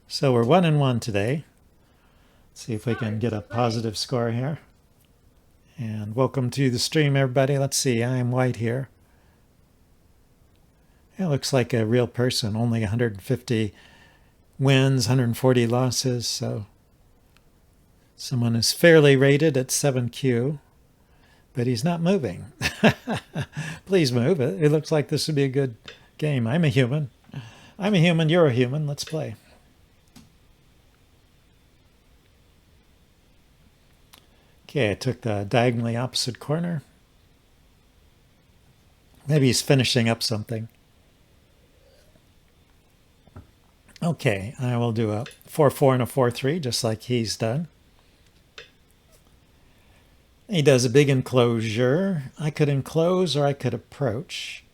So we're 1-1 today. Let's see if we can get a positive score here. And welcome to the stream, everybody. Let's see, I am White here. It looks like a real person, only 150 wins, 140 losses, so someone is fairly rated at 7Q, but he's not moving. Please move. It looks like this would be a good game. I'm a human. You're a human. Let's play. Okay, I took the diagonally opposite corner. Maybe he's finishing up something. Okay, I will do a 4-4 and a 4-3, just like he's done. He does a big enclosure. I could enclose or I could approach.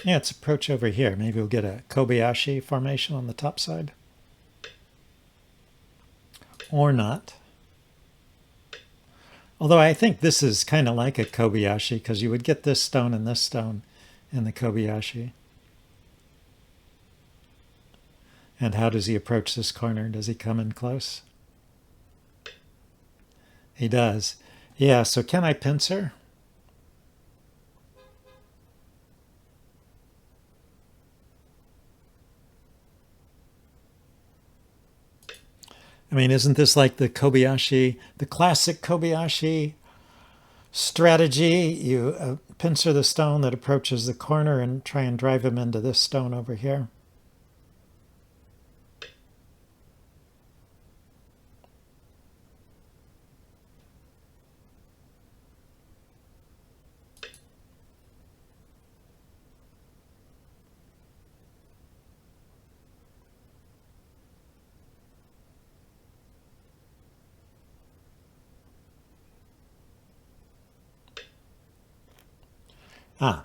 Yeah, it's approach over here. Maybe we'll get a Kobayashi formation on the top side. Or not. Although I think this is kind of like a Kobayashi because you would get this stone and this stone in the Kobayashi. And how does he approach this corner? Does he come in close? He does. Yeah, so can I pincer? I mean, isn't this like the Kobayashi, the classic Kobayashi strategy? You pincer the stone that approaches the corner and try and drive him into this stone over here.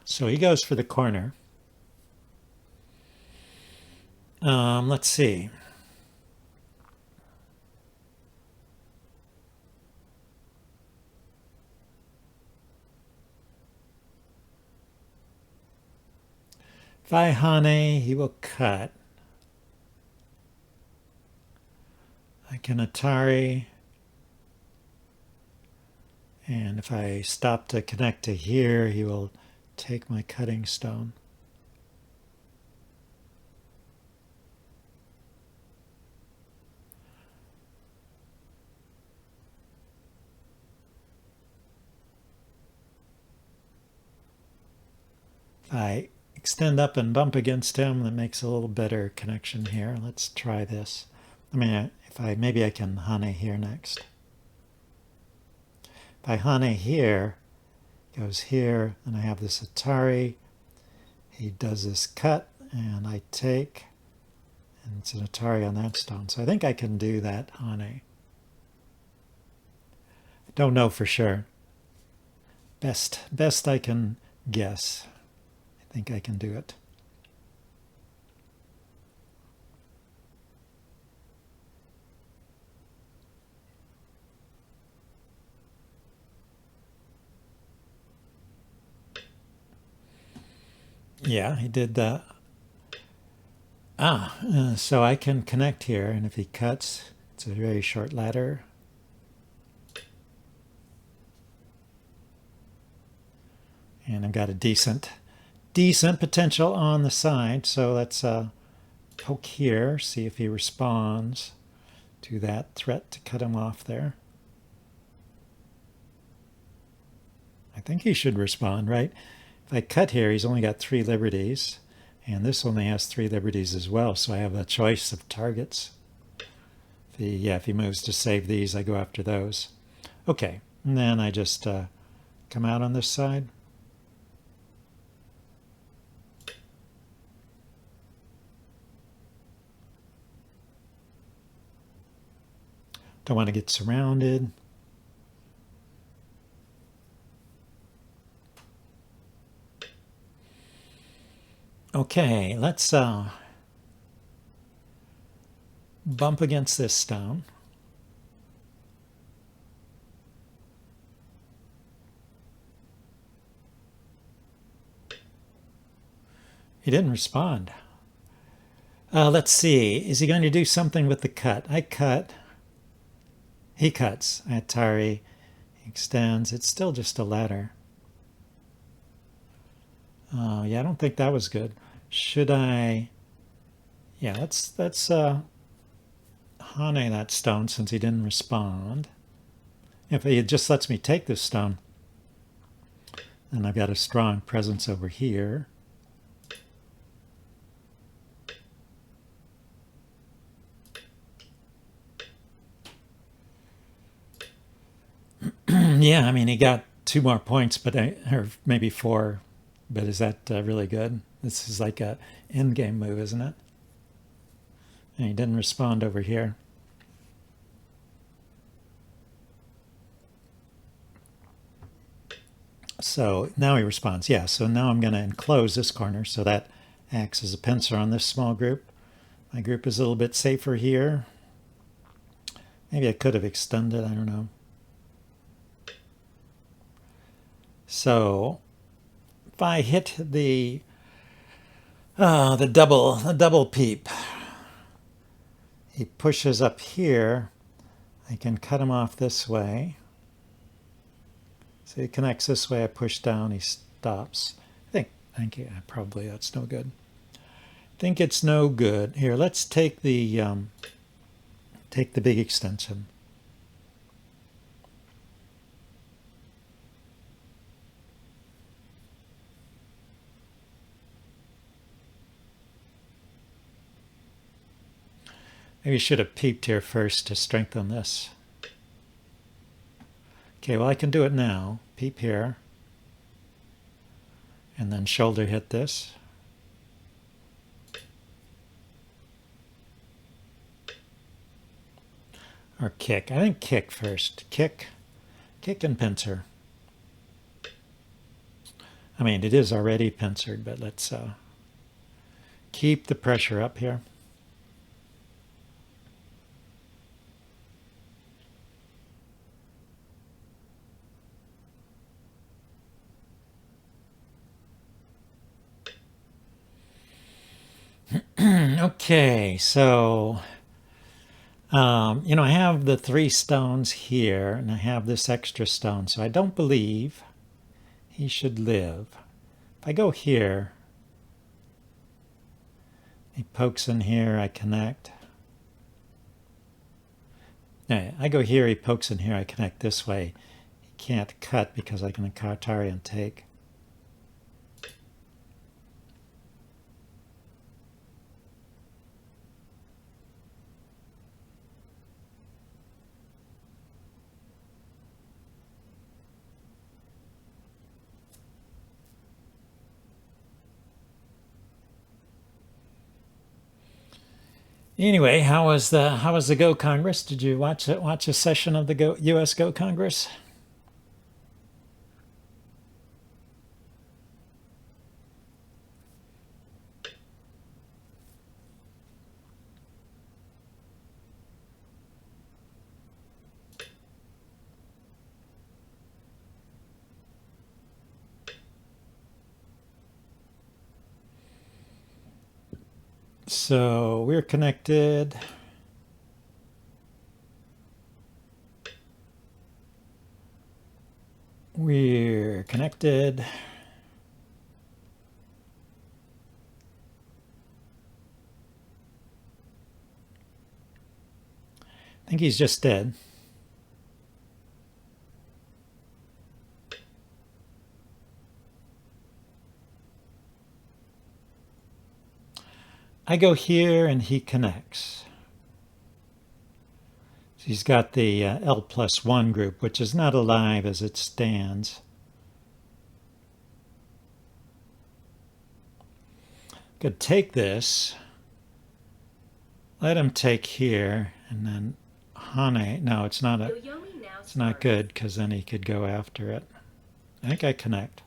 So he goes for the corner. Let's see. If I hane, he will cut. I can Atari. And if I stop to connect to here, he will take my cutting stone. If I extend up and bump against him, that makes a little better connection here. Let's try this. I mean, maybe I can hane here next. If I hane here, goes here, and I have this Atari. He does this cut, and I take, and it's an Atari on that stone. So I think I can do that hane. I don't know for sure. Best I can guess. I think I can do it. Yeah, he did that. So I can connect here, and if he cuts, it's a very short ladder. And I've got a decent potential on the side, so let's poke here, see if he responds to that threat to cut him off there. I think he should respond, right? If I cut here, he's only got 3 liberties, and this only has 3 liberties as well, so I have a choice of targets. If he moves to save these, I go after those. Okay, and then I just come out on this side. Don't want to get surrounded. Okay, let's bump against this stone. He didn't respond. Let's see. Is he going to do something with the cut? I cut. He cuts. Atari extends. It's still just a letter. Yeah, I don't think that was good. Should I? Yeah, let's Hane that stone since he didn't respond. If he just lets me take this stone, then I've got a strong presence over here. Yeah, I mean, he got 2 more points, but or maybe 4. But is that really good? This is like a end game move, isn't it? And he didn't respond over here. So now he responds. Yeah, so now I'm going to enclose this corner so that acts as a pincer on this small group. My group is a little bit safer here. Maybe I could have extended, I don't know. So if I hit the double peep, he pushes up here. I can cut him off this way. So he connects this way. I push down. He stops. I think yeah, probably that's no good. I think it's no good. Here, let's take the big extension. Maybe you should have peeped here first to strengthen this. Okay, well I can do it now. Peep here. And then shoulder hit this. Or kick. I think kick first. Kick and pincer. I mean, it is already pincered, but let's keep the pressure up here. Okay, so I have the 3 stones here, and I have this extra stone, so I don't believe he should live. If I go here, he pokes in here, I connect. No, I go here, he pokes in here, I connect this way. He can't cut because I can Atari and take. Anyway, how was the Go Congress? Did you watch a session of the U.S. Go Congress? So we're connected. We're connected. I think he's just dead. I go here and he connects. So he's got the L+1 group, which is not alive as it stands. Could take this, let him take here, and then Hane. No, it's not good because then he could go after it. I think I connect.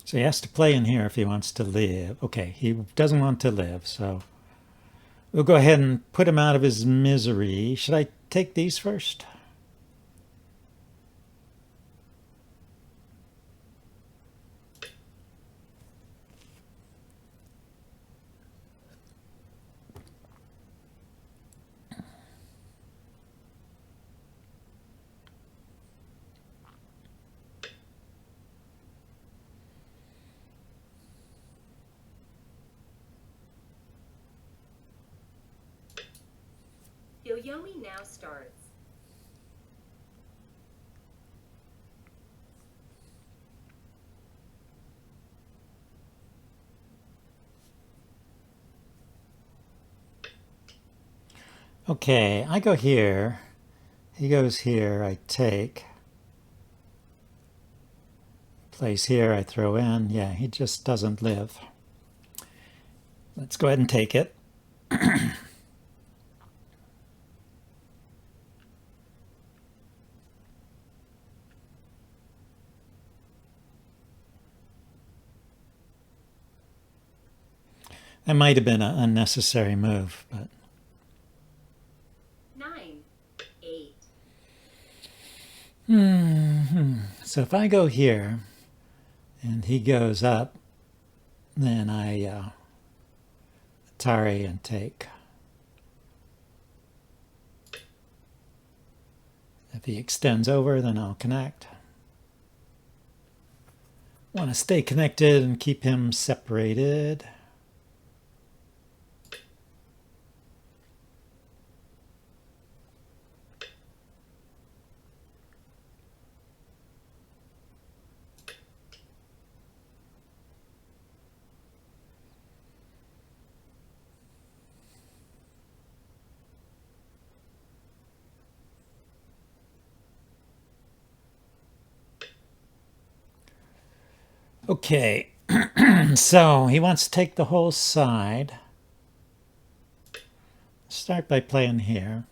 So he has to play in here if he wants to live. Okay, he doesn't want to live, so We'll go ahead and put him out of his misery. Should I take these first? Yoyomi now starts. Okay, I go here. He goes here, I take. Plays here, I throw in. Yeah, he just doesn't live. Let's go ahead and take it. That might have been an unnecessary move, but 9, 8. so if I go here and he goes up, then I Atari and take. If he extends over, then I'll connect. Want to stay connected and keep him separated. Okay, so he wants to take the whole side. Start by playing here.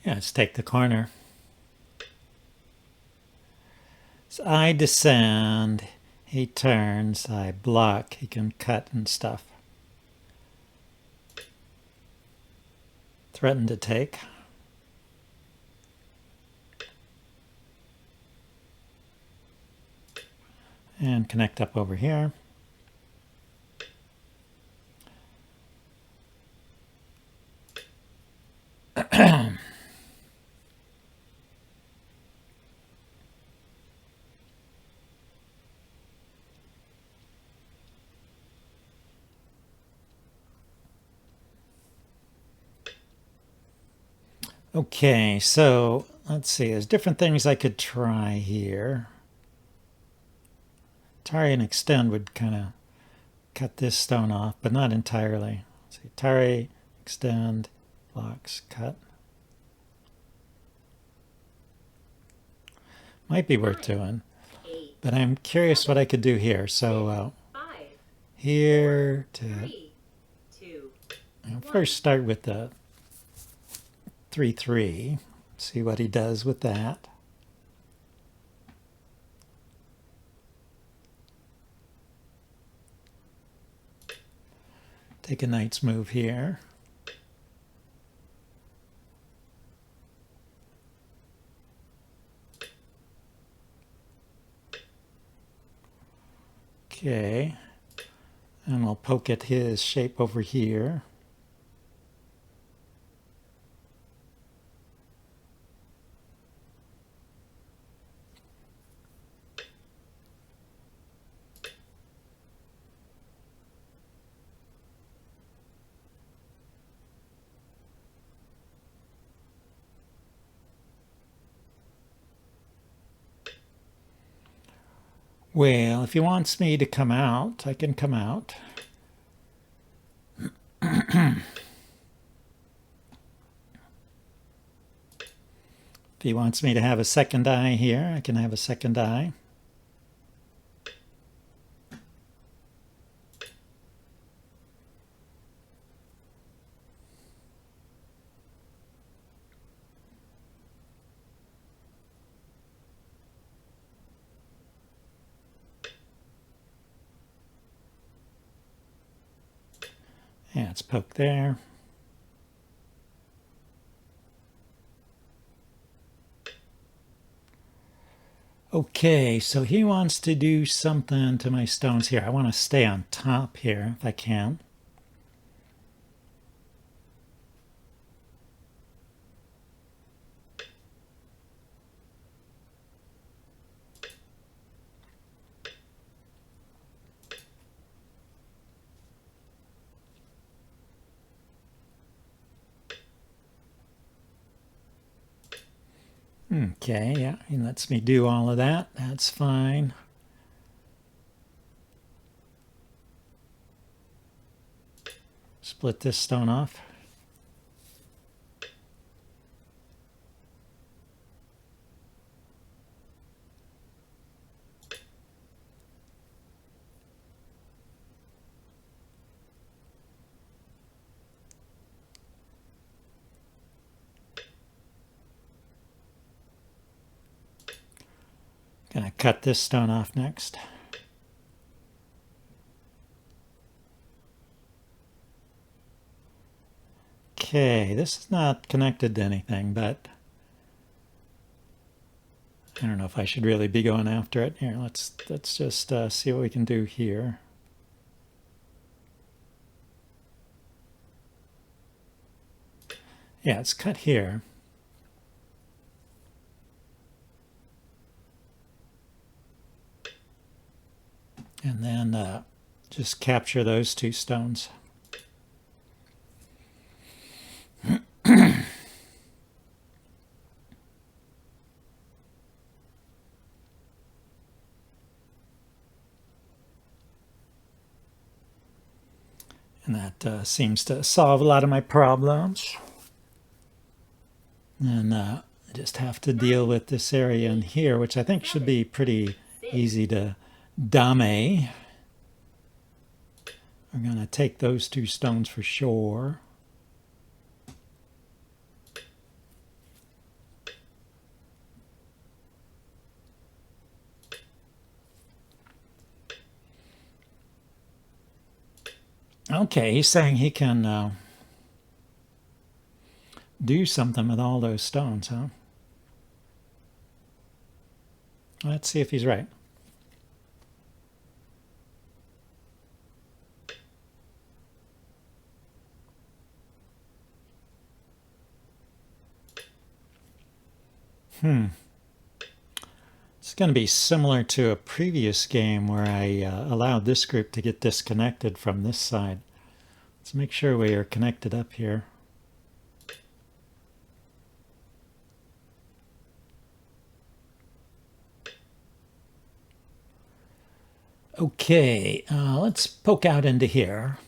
Yeah, let's take the corner. So I descend, he turns, I block, he can cut and stuff. Threaten to take. And connect up over here. Okay, so let's see. There's different things I could try here. Tari and extend would kind of cut this stone off, but not entirely. Let's see. Tari, extend, blocks, cut. Might be worth doing. 8, But I'm curious what I could do here. So 5, here to 3, 2. I'll first start with the 3-3. See what he does with that. Take a knight's move here. Okay. And we'll poke at his shape over here. Well, if he wants me to come out, I can come out. If he wants me to have a second eye here, I can have a second eye. Yeah, it's poked there. Okay, so he wants to do something to my stones here. I want to stay on top here if I can. Okay, yeah, he lets me do all of that. That's fine. Split this stone off. Gonna cut this stone off next. Okay, this is not connected to anything, but I don't know if I should really be going after it. Here, let's just see what we can do here. Yeah, it's cut here. And then just capture those two stones. And that seems to solve a lot of my problems. And I just have to deal with this area in here, which I think should be pretty easy to dame. We're going to take those two stones for sure. Okay, he's saying he can do something with all those stones, huh? Let's see if he's right. It's going to be similar to a previous game where I allowed this group to get disconnected from this side. Let's make sure we are connected up here. Okay, let's poke out into here.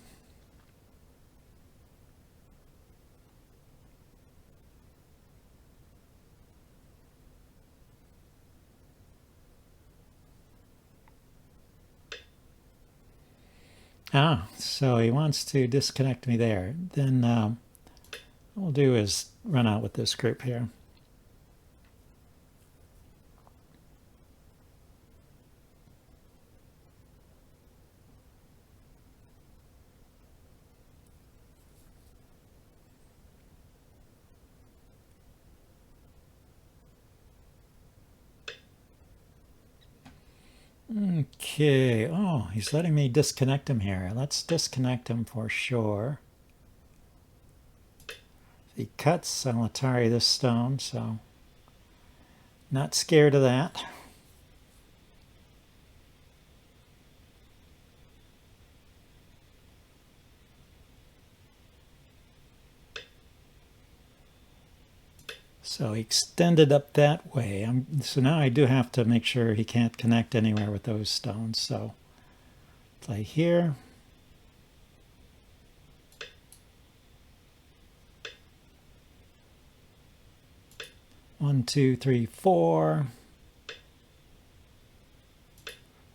Ah, so he wants to disconnect me there. Then what we'll do is run out with this group here. Okay, oh, he's letting me disconnect him here. Let's disconnect him for sure. If he cuts, I'll atari this stone, so not scared of that. So he extended up that way. So now I do have to make sure he can't connect anywhere with those stones. So play here. 1, 2, 3, 4.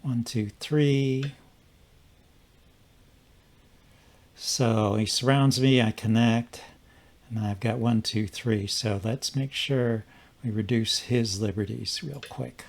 1, 2, 3. So he surrounds me, I connect, and I've got 1, 2, 3. So let's make sure we reduce his liberties real quick.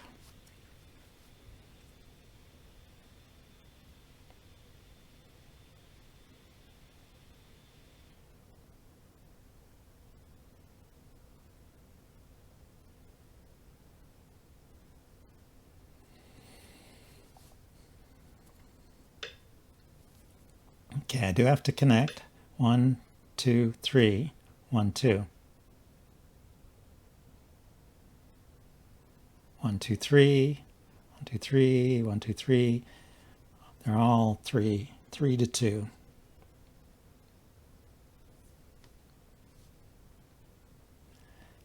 Okay, I do have to connect. 1, 2, 3, 1, 2. 1, 2, 3, 1, 2, 3, 1, 2, 3. They're all 3, 3 to 2.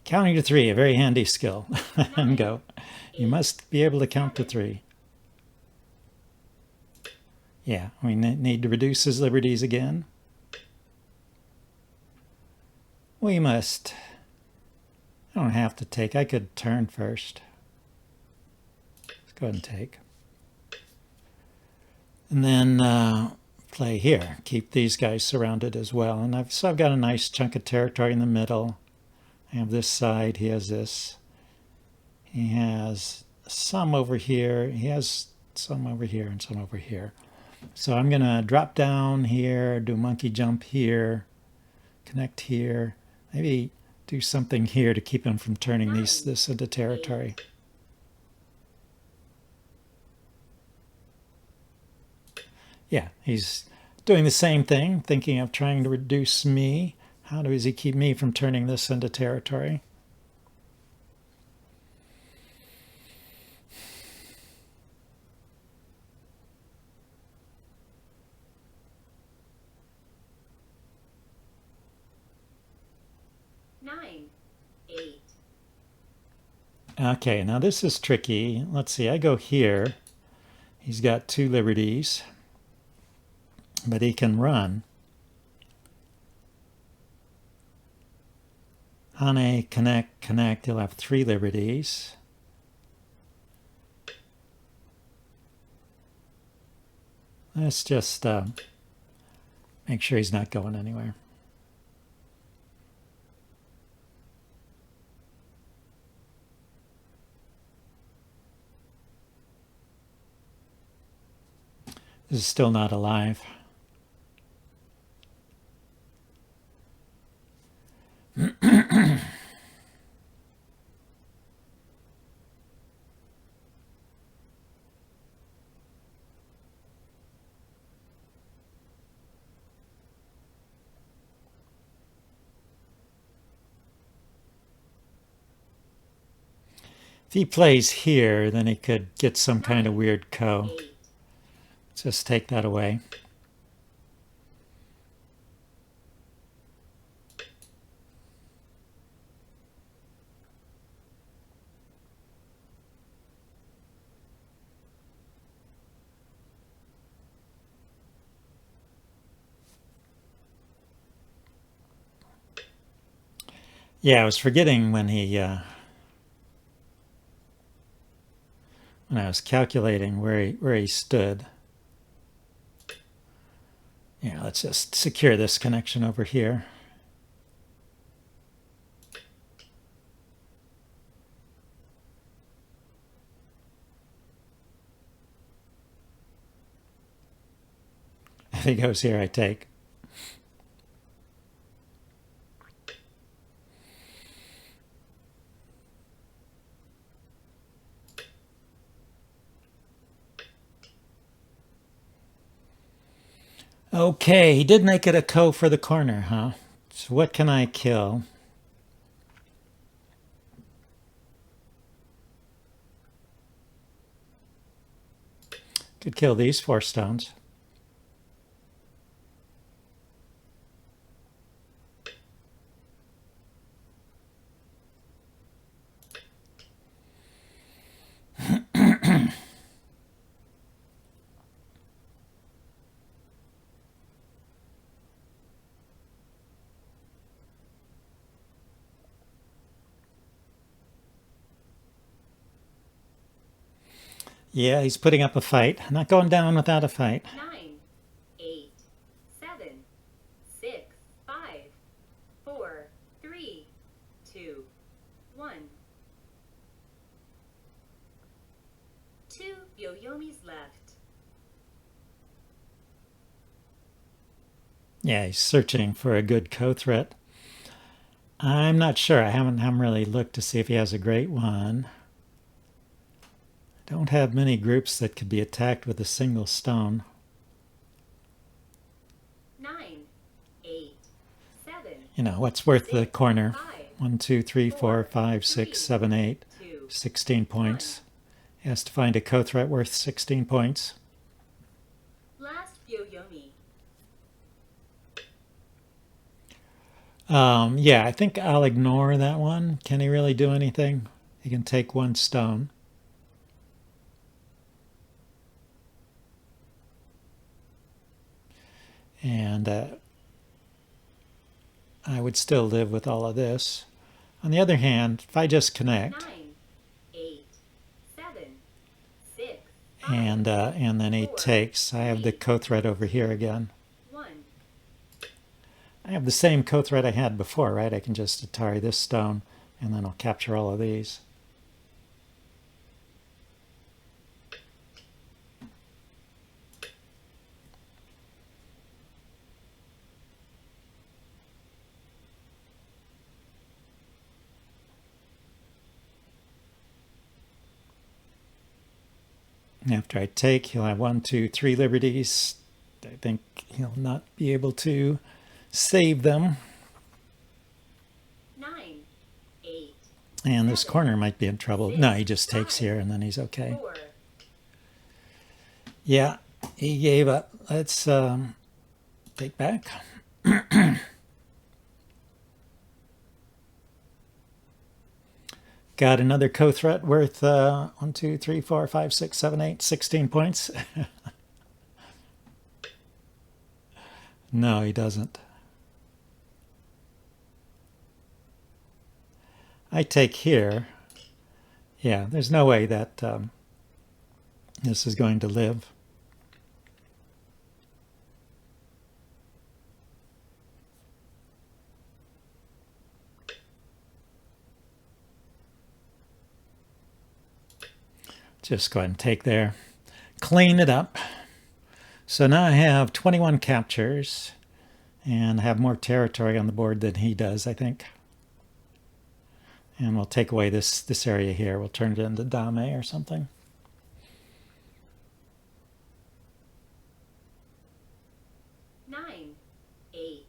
Counting to 3, a very handy skill. And go. You must be able to count to 3. Yeah, we need to reduce his liberties again. We must. I don't have to take. I could turn first. Let's go ahead and take. And then play here. Keep these guys surrounded as well. And I've got a nice chunk of territory in the middle. I have this side. He has this. He has some over here. He has some over here and some over here. So I'm going to drop down here, do monkey jump here, connect here, maybe do something here to keep him from turning this into territory. Yeah, he's doing the same thing, thinking of trying to reduce me. How does he keep me from turning this into territory? Okay, now this is tricky. Let's see, I go here. He's got 2 liberties, but he can run. Hane, connect, connect. He'll have 3 liberties. Let's just make sure he's not going anywhere. This is still not alive. If he plays here, then he could get some kind of weird ko. Let's just take that away. Yeah, I was forgetting when I was calculating where he stood. Yeah, let's just secure this connection over here. If he goes here, I take. Okay, he did make it a ko for the corner, huh? So what can I kill? Could kill these 4 stones. Yeah, he's putting up a fight. Not going down without a fight. 9, 8, 7, 6, 5, 4, 3, 2, 1. 2 Yoyomis left. Yeah, he's searching for a good co-threat. I'm not sure. I haven't really looked to see if he has a great one. I don't have many groups that could be attacked with a single stone. 9, 8, 7. You know, what's worth the corner? 5, 1, 2, 3, 4, 5, 6, 7, 8. 2. 16 points. He has to find a co-threat worth 16 points. Last Yoyomi. Yeah, I think I'll ignore that one. Can he really do anything? He can take one stone. And I would still live with all of this. On the other hand, if I just connect 9, 8, 7, 6, 5, and then he 4, takes, I have the co-threat over here again. 1. I have the same co-threat I had before, right? I can just Atari this stone and then I'll capture all of these. After I take, he'll have 1, 2, 3 liberties. I think he'll not be able to save them. 9, 8, And this corner might be in trouble. No, he just takes here and then he's okay. 4. Yeah, he gave up. Let's take back. Got another co-threat worth 1, 2, 3, 4, 5, 6, 7, 8, 16 points. No, he doesn't. I take here. Yeah, there's no way that this is going to live. Just go ahead and take there. Clean it up. So now I have 21 captures and have more territory on the board than he does, I think. And we'll take away this area here. We'll turn it into Dame or something. Nine, 8.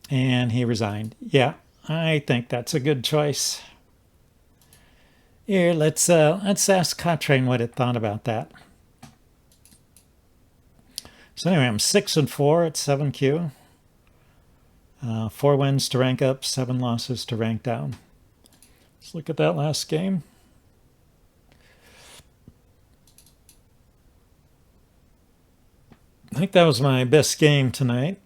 And he resigned. Yeah, I think that's a good choice. Here, let's ask Cottrain what it thought about that. So anyway, I'm 6 and 4 at 7Q. 4 wins to rank up, 7 losses to rank down. Let's look at that last game. I think that was my best game tonight.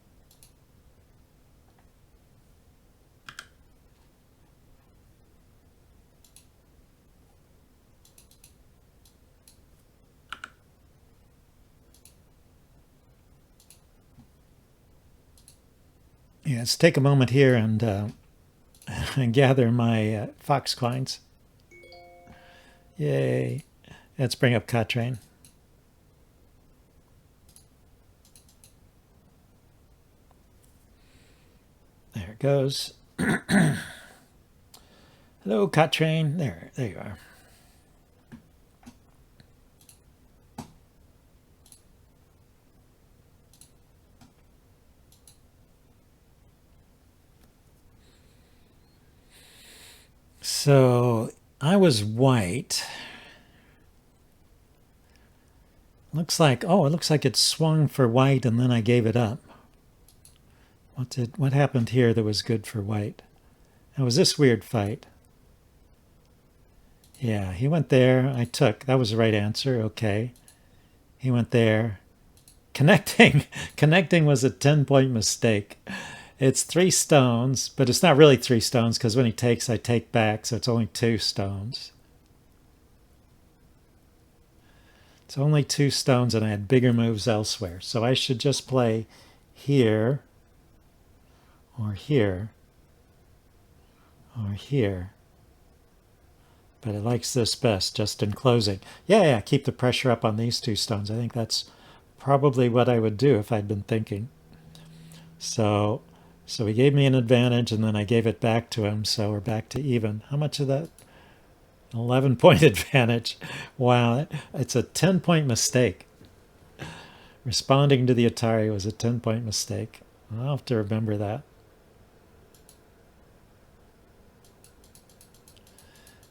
Yeah, let's take a moment here and gather my fox coins. Yay. Let's bring up Cottrain. There it goes. Hello, Cottrain. There you are. So I was white. Looks like, oh, it looks like it swung for white and then I gave it up. What happened here that was good for white? It was this weird fight. Yeah, he went there. I took. That was the right answer. Okay. He went there. Connecting. Connecting was a 10-point mistake. It's 3 stones, but it's not really 3 stones because when he takes, I take back, so it's only 2 stones. It's only 2 stones, and I had bigger moves elsewhere. So I should just play here, or here, or here. But it likes this best, just in closing. Yeah, keep the pressure up on these 2 stones. I think that's probably what I would do if I'd been thinking. So he gave me an advantage, and then I gave it back to him, so we're back to even. How much of that? 11-point advantage. Wow, it's a 10-point mistake. Responding to the Atari was a 10-point mistake. I'll have to remember that.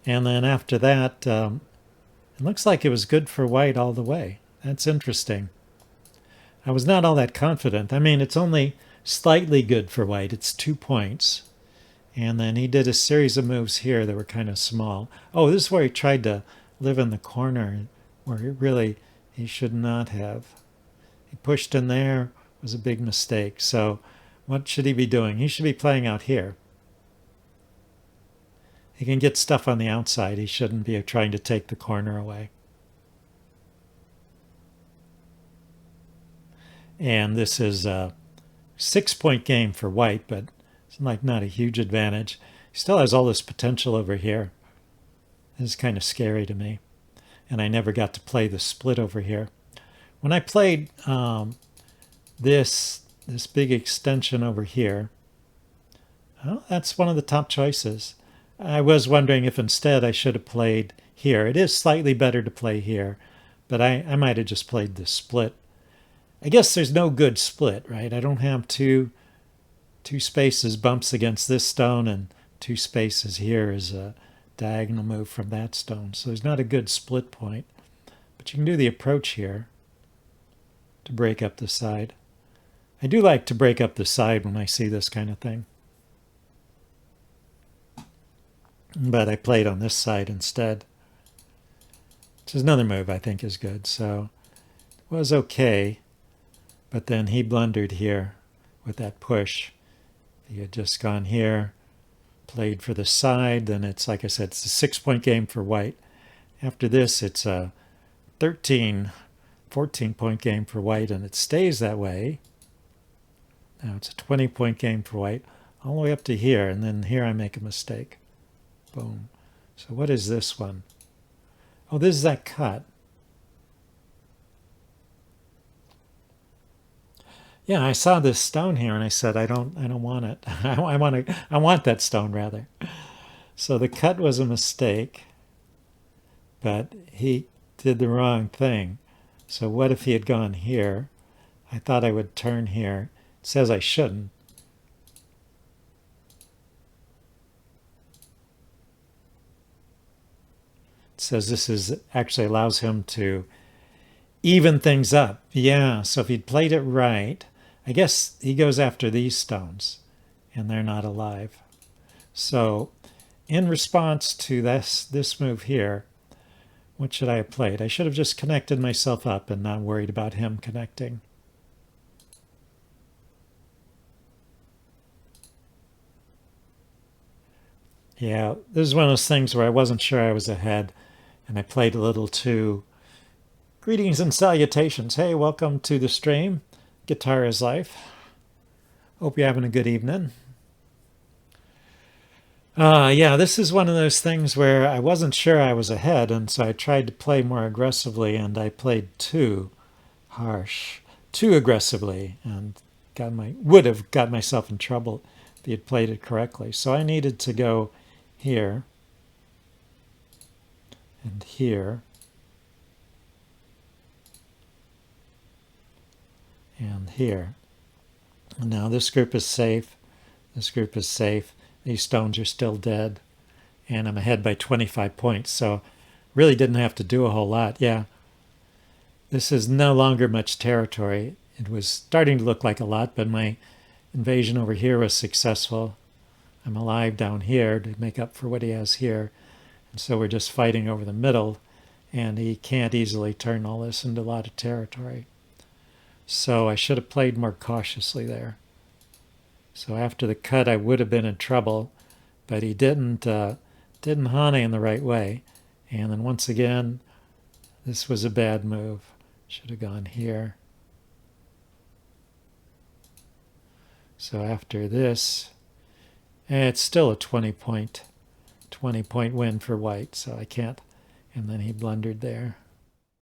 And then after that, it looks like it was good for white all the way. That's interesting. I was not all that confident. I mean, it's only slightly good for white. It's 2 points. And then he did a series of moves here that were kind of small. Oh, this is where he tried to live in the corner, where he should not have. He pushed in there, was a big mistake. So what should he be doing? He should be playing out here. He can get stuff on the outside. He shouldn't be trying to take the corner away. And this is a 6-point game for white, but it's like not a huge advantage. He still has all this potential over here. This is kind of scary to me. And I never got to play the split over here. When I played this big extension over here, well, that's one of the top choices. I was wondering if instead I should have played here. It is slightly better to play here, but I might have just played the split. I guess there's no good split, right? I don't have two spaces bumps against this stone and 2 spaces here is a diagonal move from that stone. So there's not a good split point. But you can do the approach here to break up the side. I do like to break up the side when I see this kind of thing. But I played on this side instead, which is another move I think is good. So it was okay, but then he blundered here with that push. He had just gone here, played for the side, then it's, like I said, it's a 6-point game for white. After this, it's a 14-point game for white, and it stays that way. Now it's a 20-point game for white, all the way up to here, and then here I make a mistake. Boom. So what is this one? Oh, this is that cut. Yeah, I saw this stone here and I said, I don't want it. I want that stone rather. So the cut was a mistake, but he did the wrong thing. So what if he had gone here? I thought I would turn here. It says I shouldn't. It says this is actually allows him to even things up. Yeah, so if he'd played it right, I guess he goes after these stones, and they're not alive. So in response to this move here, what should I have played? I should have just connected myself up and not worried about him connecting. Yeah, this is one of those things where I wasn't sure I was ahead, and I played a little too. Greetings and salutations. Hey, welcome to the stream. Guitar is Life. Hope you're having a good evening. Yeah, this is one of those things where I wasn't sure I was ahead, and so I tried to play more aggressively, and I played too aggressively, and would have got myself in trouble if he had played it correctly. So I needed to go here and here and here. And now this group is safe. This group is safe. These stones are still dead. And I'm ahead by 25 points. So really didn't have to do a whole lot. Yeah. This is no longer much territory. It was starting to look like a lot, but my invasion over here was successful. I'm alive down here to make up for what he has here. And so we're just fighting over the middle. And he can't easily turn all this into a lot of territory. So I should have played more cautiously there. So after the cut, I would have been in trouble, but he didn't hane in the right way. And then once again, this was a bad move. Should have gone here. So after this, it's still a 20 point win for white, so I can't. And then he blundered there.